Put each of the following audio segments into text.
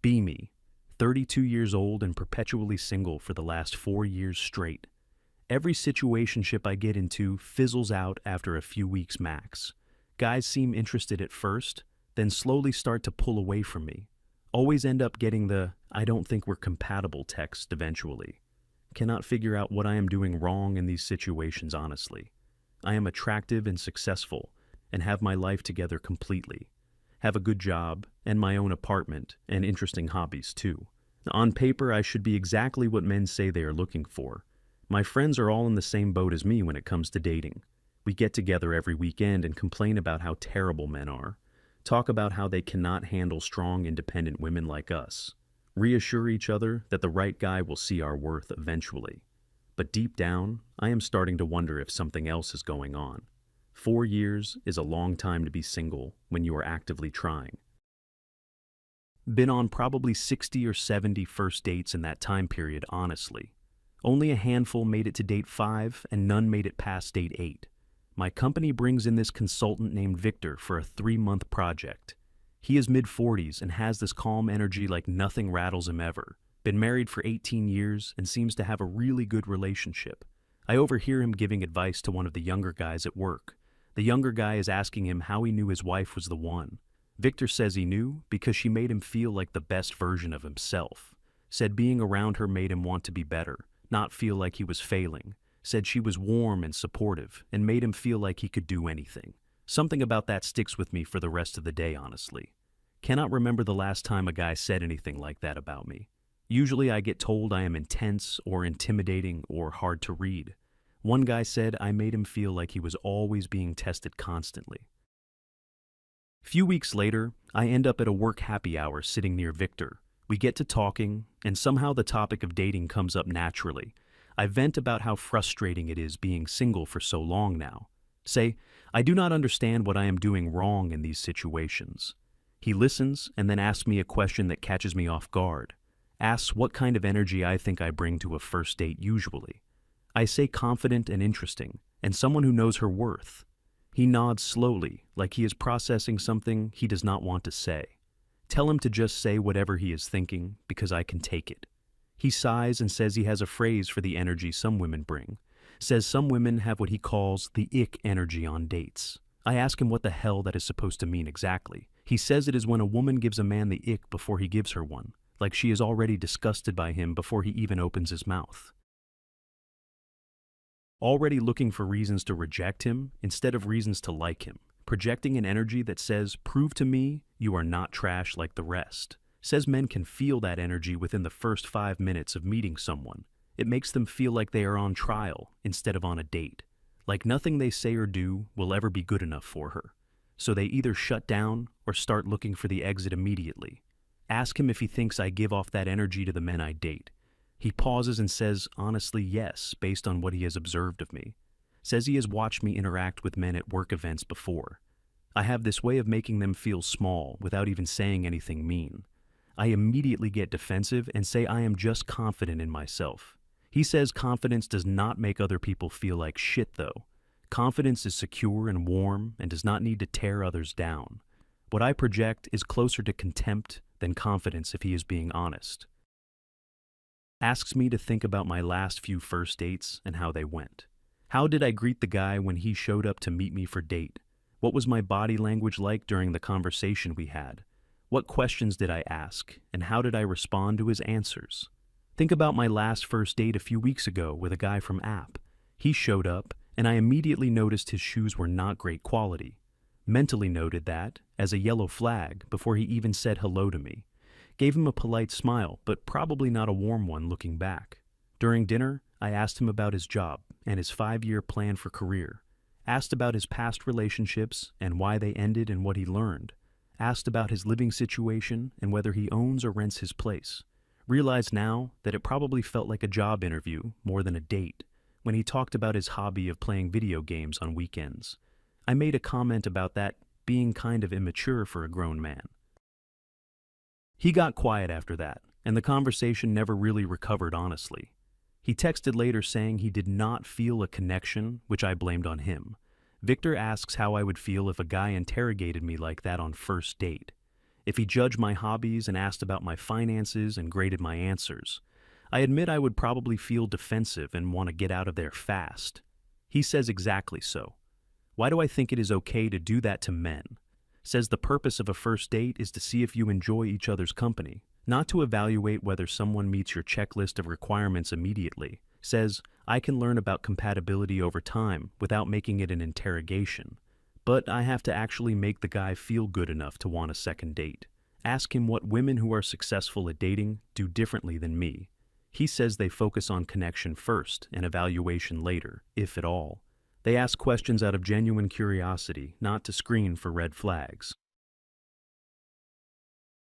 Be me, 32 years old and perpetually single for the last 4 years straight. Every situationship I get into fizzles out after a few weeks max. Guys seem interested at first, then slowly start to pull away from me. Always end up getting the "I don't think we're compatible" text eventually. Cannot figure out what I am doing wrong in these situations honestly. I am attractive and successful, and have my life together completely. Have a good job, and my own apartment, and interesting hobbies too. On paper, I should be exactly what men say they are looking for. My friends are all in the same boat as me when it comes to dating. We get together every weekend and complain about how terrible men are. Talk about how they cannot handle strong, independent women like us. Reassure each other that the right guy will see our worth eventually. But deep down, I am starting to wonder if something else is going on. 4 years is a long time to be single when you are actively trying. Been on probably 60 or 70 first dates in that time period, honestly. Only a handful made it to date 5, and none made it past date 8. My company brings in this consultant named Victor for a 3-month project. He is mid-40s and has this calm energy like nothing rattles him ever. Been married for 18 years and seems to have a really good relationship. I overhear him giving advice to one of the younger guys at work. The younger guy is asking him how he knew his wife was the one. Victor says he knew because she made him feel like the best version of himself. Said being around her made him want to be better, not feel like he was failing. Said she was warm and supportive and made him feel like he could do anything. Something about that sticks with me for the rest of the day, honestly. Cannot remember the last time a guy said anything like that about me. Usually I get told I am intense or intimidating or hard to read. One guy said I made him feel like he was always being tested constantly. Few weeks later, I end up at a work happy hour sitting near Victor. We get to talking, and somehow the topic of dating comes up naturally. I vent about how frustrating it is being single for so long now. Say, I do not understand what I am doing wrong in these situations. He listens and then asks me a question that catches me off guard. Asks what kind of energy I think I bring to a first date usually. I say confident and interesting, and someone who knows her worth. He nods slowly, like he is processing something he does not want to say. Tell him to just say whatever he is thinking, because I can take it. He sighs and says he has a phrase for the energy some women bring. Says some women have what he calls the ick energy on dates. I ask him what the hell that is supposed to mean exactly. He says it is when a woman gives a man the ick before he gives her one, like she is already disgusted by him before he even opens his mouth. Already looking for reasons to reject him instead of reasons to like him. Projecting an energy that says, prove to me you are not trash like the rest. Says men can feel that energy within the first 5 minutes of meeting someone. It makes them feel like they are on trial instead of on a date. Like nothing they say or do will ever be good enough for her. So they either shut down or start looking for the exit immediately. Ask him if he thinks I give off that energy to the men I date. He pauses and says, honestly, yes, based on what he has observed of me. Says he has watched me interact with men at work events before. I have this way of making them feel small without even saying anything mean. I immediately get defensive and say I am just confident in myself. He says confidence does not make other people feel like shit, though. Confidence is secure and warm and does not need to tear others down. What I project is closer to contempt than confidence if he is being honest. Asks me to think about my last few first dates and how they went. How did I greet the guy when he showed up to meet me for date? What was my body language like during the conversation we had? What questions did I ask, and how did I respond to his answers? Think about my last first date a few weeks ago with a guy from App. He showed up, and I immediately noticed his shoes were not great quality. Mentally noted that, as a yellow flag, before he even said hello to me. Gave him a polite smile, but probably not a warm one looking back. During dinner, I asked him about his job and his 5-year plan for career. Asked about his past relationships and why they ended and what he learned. Asked about his living situation and whether he owns or rents his place. Realized now that it probably felt like a job interview more than a date when he talked about his hobby of playing video games on weekends. I made a comment about that being kind of immature for a grown man. He got quiet after that, and the conversation never really recovered honestly. He texted later saying he did not feel a connection, which I blamed on him. Victor asks how I would feel if a guy interrogated me like that on first date. If he judged my hobbies and asked about my finances and graded my answers, I admit I would probably feel defensive and want to get out of there fast. He says exactly so. Why do I think it is okay to do that to men? Says the purpose of a first date is to see if you enjoy each other's company, not to evaluate whether someone meets your checklist of requirements immediately. Says, I can learn about compatibility over time without making it an interrogation. But I have to actually make the guy feel good enough to want a second date. Ask him what women who are successful at dating do differently than me. He says they focus on connection first and evaluation later, if at all. They ask questions out of genuine curiosity, not to screen for red flags.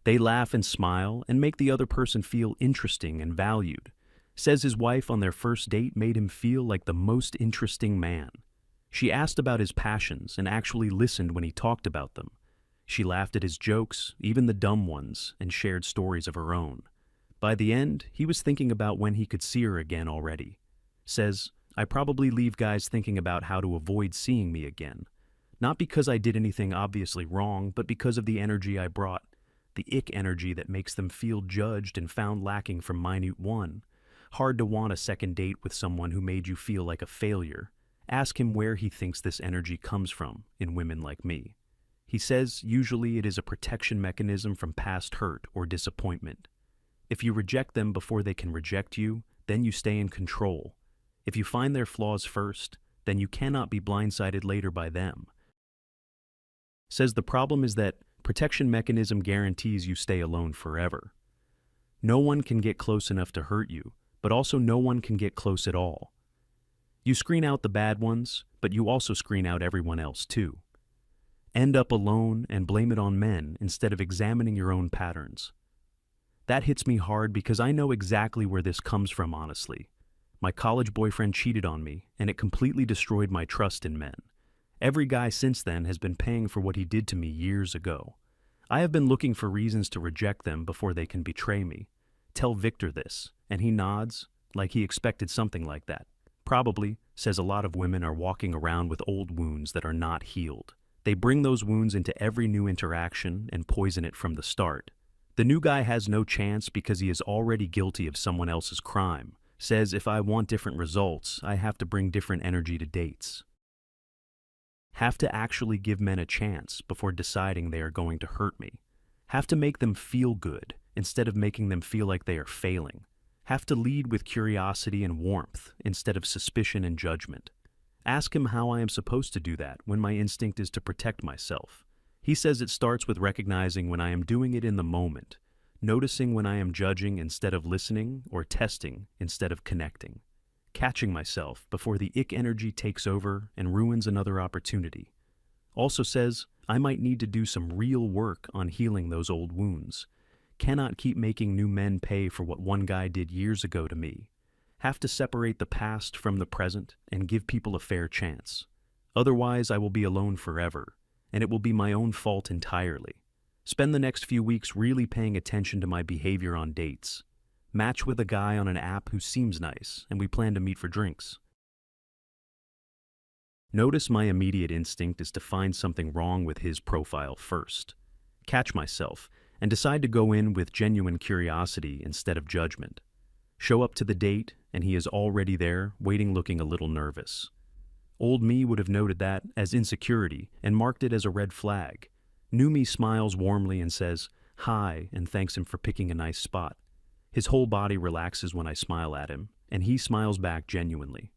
They laugh and smile and make the other person feel interesting and valued. Says his wife on their first date made him feel like the most interesting man. She asked about his passions and actually listened when he talked about them. She laughed at his jokes, even the dumb ones, and shared stories of her own. By the end, he was thinking about when he could see her again already. Says, I probably leave guys thinking about how to avoid seeing me again. Not because I did anything obviously wrong, but because of the energy I brought. The ick energy that makes them feel judged and found lacking from minute one. Hard to want a second date with someone who made you feel like a failure. Ask him where he thinks this energy comes from in women like me. He says usually it is a protection mechanism from past hurt or disappointment. If you reject them before they can reject you, then you stay in control. If you find their flaws first, then you cannot be blindsided later by them. Says the problem is that protection mechanism guarantees you stay alone forever. No one can get close enough to hurt you, but also no one can get close at all. You screen out the bad ones, but you also screen out everyone else too. End up alone and blame it on men instead of examining your own patterns. That hits me hard because I know exactly where this comes from, honestly. My college boyfriend cheated on me, and it completely destroyed my trust in men. Every guy since then has been paying for what he did to me years ago. I have been looking for reasons to reject them before they can betray me. Tell Victor this, and he nods, like he expected something like that. Probably, says a lot of women are walking around with old wounds that are not healed. They bring those wounds into every new interaction and poison it from the start. The new guy has no chance because he is already guilty of someone else's crime. Says if I want different results, I have to bring different energy to dates. Have to actually give men a chance before deciding they are going to hurt me. Have to make them feel good instead of making them feel like they are failing. Have to lead with curiosity and warmth instead of suspicion and judgment. Ask him how I am supposed to do that when my instinct is to protect myself. He says it starts with recognizing when I am doing it in the moment, noticing when I am judging instead of listening or testing instead of connecting. Catching myself before the ick energy takes over and ruins another opportunity. Also says I might need to do some real work on healing those old wounds. Cannot keep making new men pay for what one guy did years ago to me. Have to separate the past from the present and give people a fair chance. Otherwise, I will be alone forever, and it will be my own fault entirely. Spend the next few weeks really paying attention to my behavior on dates. Match with a guy on an app who seems nice, and we plan to meet for drinks. Notice my immediate instinct is to find something wrong with his profile first. Catch myself, and decide to go in with genuine curiosity instead of judgment. Show up to the date, and he is already there, waiting looking a little nervous. Old me would have noted that as insecurity and marked it as a red flag. New me smiles warmly and says, hi, and thanks him for picking a nice spot. His whole body relaxes when I smile at him, and he smiles back genuinely.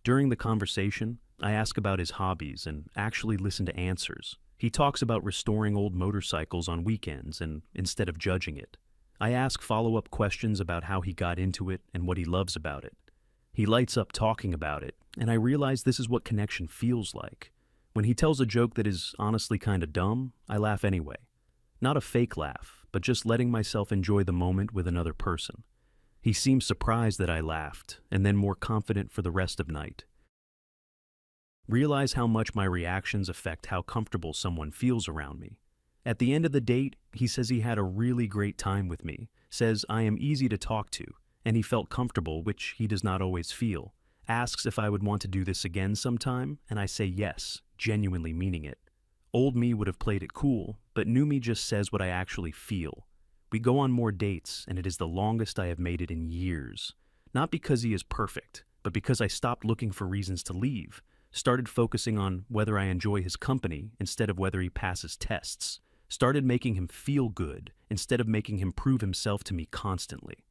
During the conversation, I ask about his hobbies and actually listen to answers. He talks about restoring old motorcycles on weekends and instead of judging it. I ask follow-up questions about how he got into it and what he loves about it. He lights up talking about it, and I realize this is what connection feels like. When he tells a joke that is honestly kind of dumb, I laugh anyway. Not a fake laugh, but just letting myself enjoy the moment with another person. He seems surprised that I laughed, and then more confident for the rest of night. Realize how much my reactions affect how comfortable someone feels around me. At the end of the date, he says he had a really great time with me, says I am easy to talk to, and he felt comfortable, which he does not always feel. Asks if I would want to do this again sometime, and I say yes, genuinely meaning it. Old me would have played it cool, but new me just says what I actually feel. We go on more dates, and it is the longest I have made it in years. Not because he is perfect, but because I stopped looking for reasons to leave, started focusing on whether I enjoy his company instead of whether he passes tests, started making him feel good instead of making him prove himself to me constantly.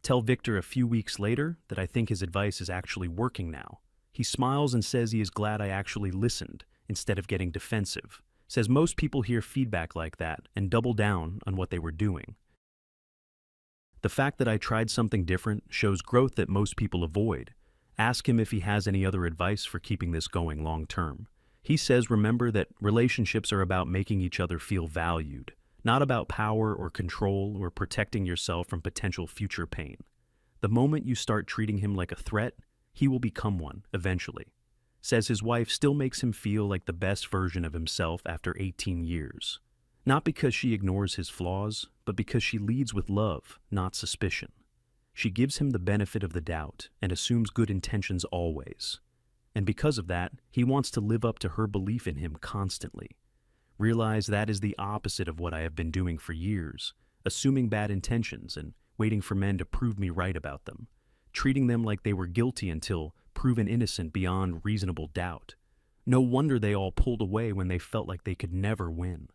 Tell Victor a few weeks later that I think his advice is actually working now. He smiles and says he is glad I actually listened instead of getting defensive. Says most people hear feedback like that and double down on what they were doing. The fact that I tried something different shows growth that most people avoid. Ask him if he has any other advice for keeping this going long term. He says remember that relationships are about making each other feel valued, not about power or control or protecting yourself from potential future pain. The moment you start treating him like a threat, he will become one, eventually. Says his wife still makes him feel like the best version of himself after 18 years. Not because she ignores his flaws, but because she leads with love, not suspicion. She gives him the benefit of the doubt and assumes good intentions always. And because of that, he wants to live up to her belief in him constantly. Realize that is the opposite of what I have been doing for years, assuming bad intentions and waiting for men to prove me right about them, treating them like they were guilty until proven innocent beyond reasonable doubt. No wonder they all pulled away when they felt like they could never win.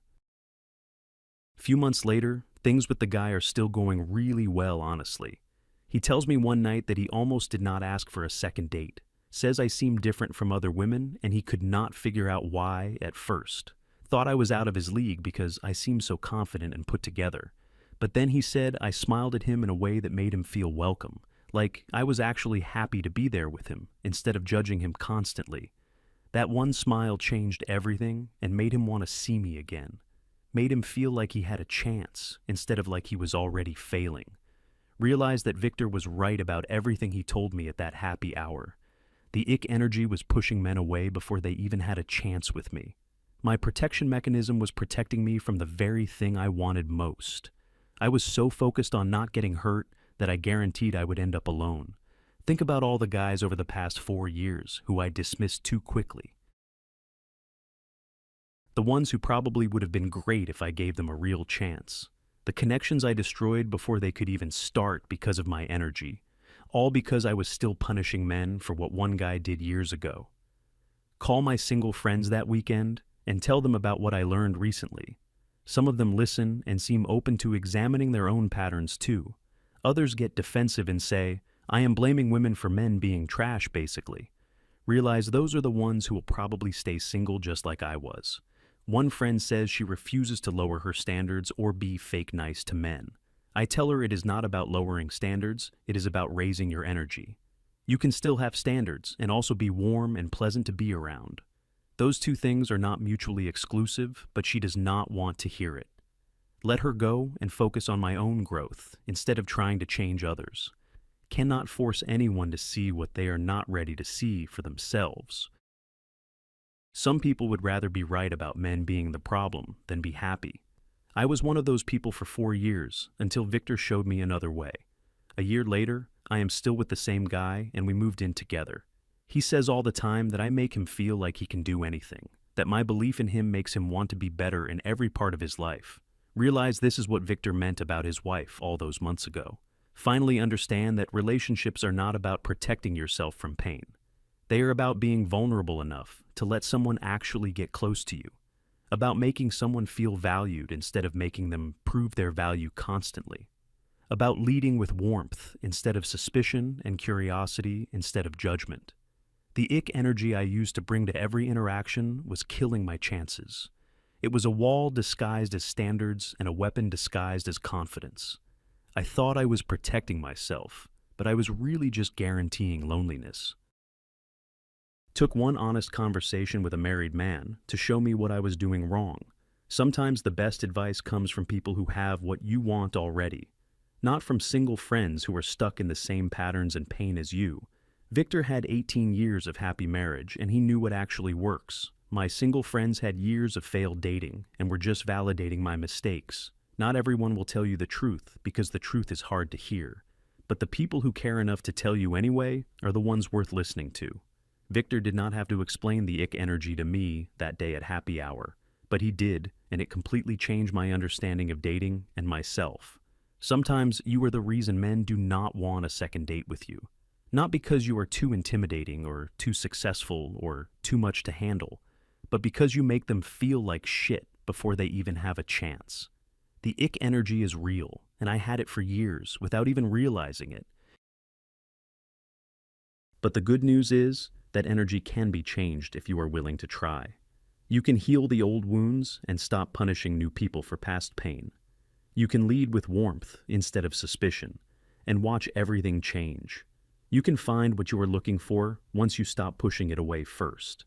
Few months later, things with the guy are still going really well, honestly. He tells me one night that he almost did not ask for a second date, says I seem different from other women, and he could not figure out why at first. Thought I was out of his league because I seemed so confident and put together. But then he said I smiled at him in a way that made him feel welcome, like I was actually happy to be there with him, instead of judging him constantly. That one smile changed everything and made him want to see me again. Made him feel like he had a chance, instead of like he was already failing. Realized that Victor was right about everything he told me at that happy hour. The ick energy was pushing men away before they even had a chance with me. My protection mechanism was protecting me from the very thing I wanted most. I was so focused on not getting hurt that I guaranteed I would end up alone. Think about all the guys over the past 4 years who I dismissed too quickly. The ones who probably would have been great if I gave them a real chance. The connections I destroyed before they could even start because of my energy. All because I was still punishing men for what one guy did years ago. Call my single friends that weekend and tell them about what I learned recently. Some of them listen and seem open to examining their own patterns too. Others get defensive and say, I am blaming women for men being trash, basically. Realize those are the ones who will probably stay single just like I was. One friend says she refuses to lower her standards or be fake nice to men. I tell her it is not about lowering standards, it is about raising your energy. You can still have standards and also be warm and pleasant to be around. Those two things are not mutually exclusive, but she does not want to hear it. Let her go and focus on my own growth instead of trying to change others. Cannot force anyone to see what they are not ready to see for themselves. Some people would rather be right about men being the problem than be happy. I was one of those people for 4 years until Victor showed me another way. A year later, I am still with the same guy and we moved in together. He says all the time that I make him feel like he can do anything, that my belief in him makes him want to be better in every part of his life. Realize this is what Victor meant about his wife all those months ago. Finally understand that relationships are not about protecting yourself from pain. They are about being vulnerable enough to let someone actually get close to you. About making someone feel valued instead of making them prove their value constantly. About leading with warmth instead of suspicion and curiosity instead of judgment. The ick energy I used to bring to every interaction was killing my chances. It was a wall disguised as standards and a weapon disguised as confidence. I thought I was protecting myself, but I was really just guaranteeing loneliness. Took one honest conversation with a married man to show me what I was doing wrong. Sometimes the best advice comes from people who have what you want already, not from single friends who are stuck in the same patterns and pain as you. Victor had 18 years of happy marriage and he knew what actually works. My single friends had years of failed dating and were just validating my mistakes. Not everyone will tell you the truth because the truth is hard to hear. But the people who care enough to tell you anyway are the ones worth listening to. Victor did not have to explain the ick energy to me that day at happy hour, But he did, and it completely changed my understanding of dating and myself. Sometimes you are the reason men do not want a second date with you. Not because you are too intimidating or too successful or too much to handle, but because you make them feel like shit before they even have a chance. The ick energy is real, and I had it for years without even realizing it. But the good news is that energy can be changed if you are willing to try. You can heal the old wounds and stop punishing new people for past pain. You can lead with warmth instead of suspicion, and watch everything change. You can find what you are looking for once you stop pushing it away first.